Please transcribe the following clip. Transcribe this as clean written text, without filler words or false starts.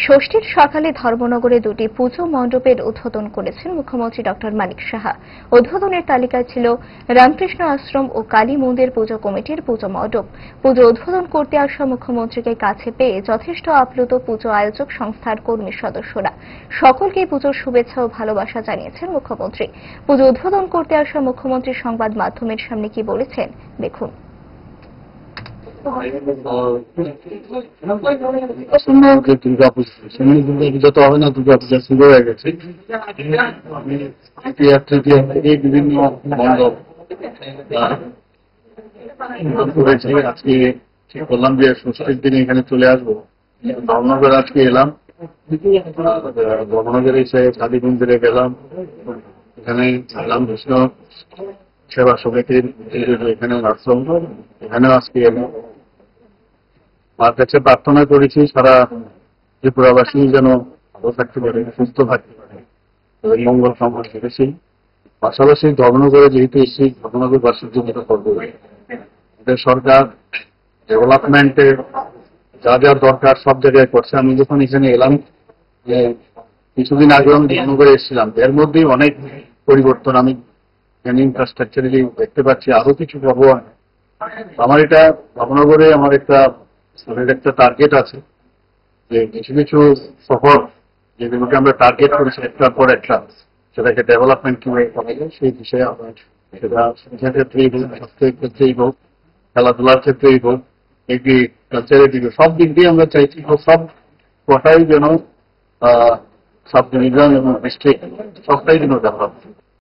ষষ্ঠীর সকালে ধর্মনগরে দুটি পুজো মণ্ডপের উদ্বোধন করেছেন মুখ্যমন্ত্রী ডক্টর মানিক সাহা। উদ্বোধনের তালিকায় ছিল রামকৃষ্ণ আশ্রম ও কালী মন্দির পুজো কমিটির পুজো মণ্ডপ। পুজো উদ্বোধন করতে আসা মুখ্যমন্ত্রীকে কাছে পেয়ে যথেষ্ট আপ্লুত পুজো আয়োজক সংস্থার কর্মী সদস্যরা। সকলকে পুজোর শুভেচ্ছা ও ভালোবাসা জানিয়েছেন মুখ্যমন্ত্রী। পুজো উদ্বোধন করতে আসা মুখ্যমন্ত্রী সংবাদ মাধ্যমের সামনে কি বলেছেন দেখুন। দুর্গা পুজো তো হবে না, দুর্গা পূজা শুরু হয়ে গেছে। বিভিন্ন মণ্ডপ করেছি। আজকে ঠিক করলাম যে ষষ্ঠীর দিনে এখানে চলে আসবো। ধর্মনগর আজকে এলাম, ধর্মনগরে এসে কালী মন্দিরে গেলাম, এখানে রামকৃষ্ণ সেবা সমিতির এখানে আশ্রম, এখানেও আজকে এলাম। মার কাছে প্রার্থনা করেছি সারা ত্রিপুরাবাসী যেন ভালো থাকতে পারে, সুস্থ থাকতে পারে, মঙ্গল কামনা করেছি। পাশাপাশি ধর্মনগরে যেহেতু এসেছি, ধর্মনগরবাসীর জন্য করবো। এদের সরকার ডেভেলপমেন্টের যা যা দরকার সব জায়গায় করছে। আমি যখন এখানে এলাম, কিছুদিন আগে আমি ধর্মনগরে এসেছিলাম, এর মধ্যেই অনেক পরিবর্তন আমি এখানে ইনফ্রাস্ট্রাকচারালি দেখতে পাচ্ছি। আরো কিছু করবো। আমার এটা ধর্মনগরে আমার একটা টার্গেট আছে যে কিছু কিছু শহর যেগুলোকে আমরা টার্গেট করেছি একটার পর একটা, সেটাকে ডেভেলপমেন্ট কিভাবে করা যায় সেই বিষয়ে আমরা সেটা শিক্ষা ক্ষেত্রেই হোক, স্বাস্থ্যের ক্ষেত্রেই হোক, খেলাধুলার ক্ষেত্রেই হোক, এগ্রিকালচারের দিকে সব দিক দিয়ে আমরা চাইছি সব কটাই যেন সাব ডিভিশন এবং ডিস্ট্রিক্ট সবটাই যেন ডেভেলপ।